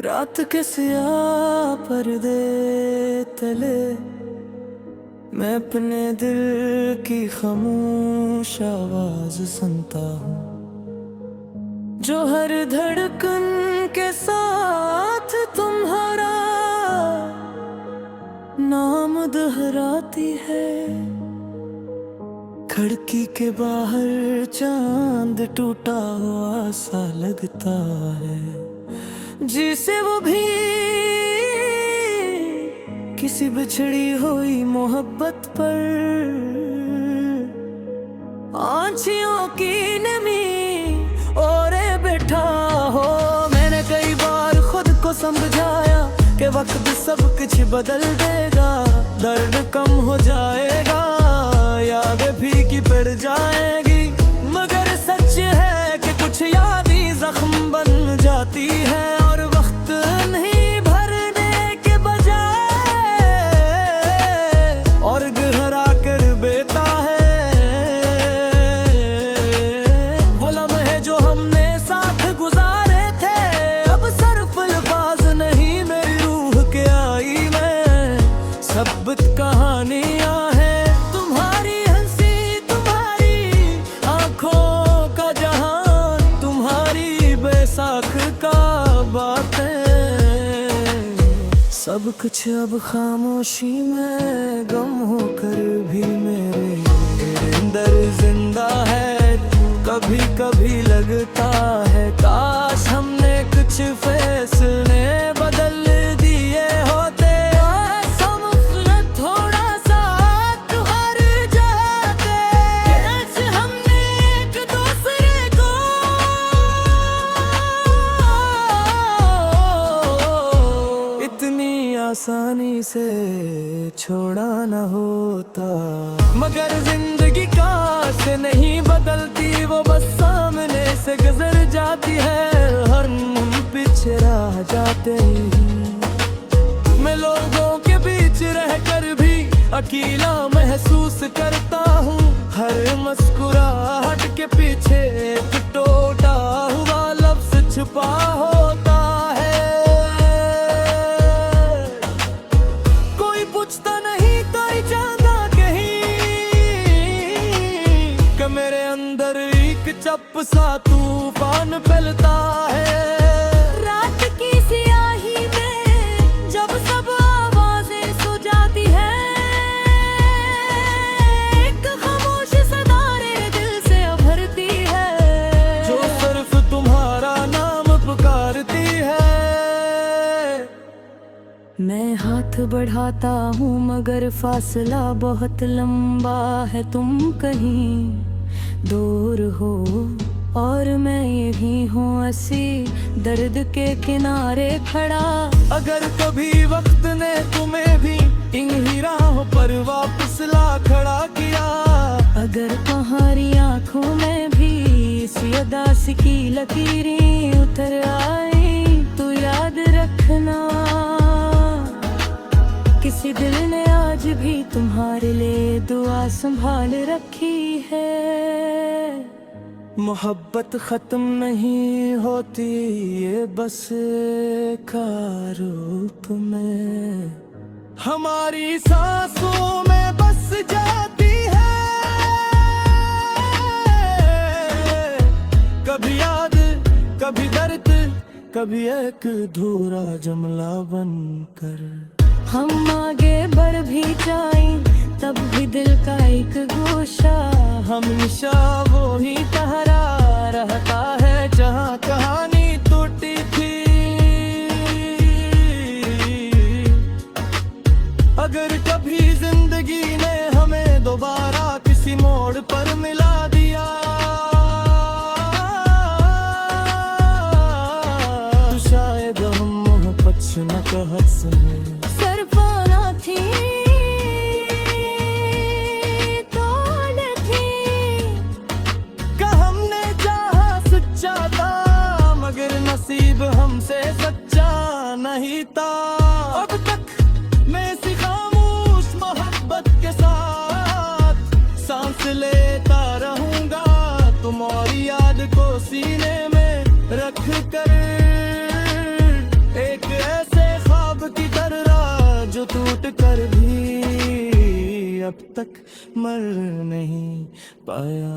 रात के सियाह पर्दे तले मैं अपने दिल की खामोश आवाज सुनता हूँ, जो हर धड़कन के साथ तुम्हारा नाम दोहराती है। खिड़की के बाहर चांद टूटा हुआ सा लगता है, जिसे वो भी किसी बिछड़ी हुई मोहब्बत पर आँखियों की नमी ओरे बैठा हो। मैंने कई बार खुद को समझाया कि वक्त सब कुछ बदल देगा, दर्द कम हो जाएगा, यादें फीकी पड़ जाएगी, मगर सच है कि कुछ यादें जख्म बन जाती है और वक्त नहीं भरने के बजाय और गहरा कर बेता है। वो लम्हे जो हमने साथ गुजारे थे अब सिर्फ अल्फाज नहीं मेरी रूह के आई में सबूत कहानियां हैं। तुम्हारी हंसी, तुम्हारी आंखों का जहान, तुम्हारी बैसाख का बातें, सब कुछ अब खामोशी में गम होकर भी मेरे अंदर जिंदा है। कभी कभी लगता है काश हमने कुछ फैसले बदल दिए होते, थोड़ा सा तुहार जाते, आज हमने एक दूसरे को इतनी आसानी से छोड़ा न होता। मगर जिंदगी काश नहीं बदलती, वो बस सामने से गुजर जाती है, हर पीछे रह जाते ही। मैं लोगों के बीच रहकर भी अकेला महसूस करता हूँ, हर मुस्कुराहट के पीछे एक टूटा हुआ लफ्ज छुपा होता है। कोई पूछता नहीं, कोई जानता कहीं कि मेरे अंदर एक चप सा तूफान फैलता है। रात की सियाही में जब सब आवाजें सो जाती है, एक खामोश सदारे दिल से भरती है, जो सिर्फ तुम्हारा नाम पुकारती है। मैं हाथ बढ़ाता हूँ मगर फासला बहुत लंबा है, तुम कहीं दूर हो और मैं यही हूँ ऐसी दर्द के किनारे खड़ा। अगर कभी वक्त ने तुम्हें भी इन ही राहों पर वापस ला खड़ा किया, अगर तुम्हारी आंखों में भी इसी उदास की लकीरें उतर आई, तो याद रखना किसी दिल ने आज भी तुम्हारे लिए दुआ संभाल रखी है। मोहब्बत खत्म नहीं होती, ये बस का रूप में हमारी सांसों में बस जाती है। कभी याद, कभी दर्द, कभी एक अधूरा जुमला बनकर हम आगे बढ़ भी जाएं, तब भी दिल का एक गोशा हमेशा वो ही ठहरा रहता है जहाँ कहानी टूटी थी। अगर कभी जिंदगी ने हमें दोबारा किसी मोड़ पर मिला दिया, तो शायद हम मोहब्बत न कह सके, सिर्फ आना थी नसीब हमसे सच्चा नहीं था। अब तक मैं इसी खामोश मोहब्बत के अब तक मर नहीं पाया।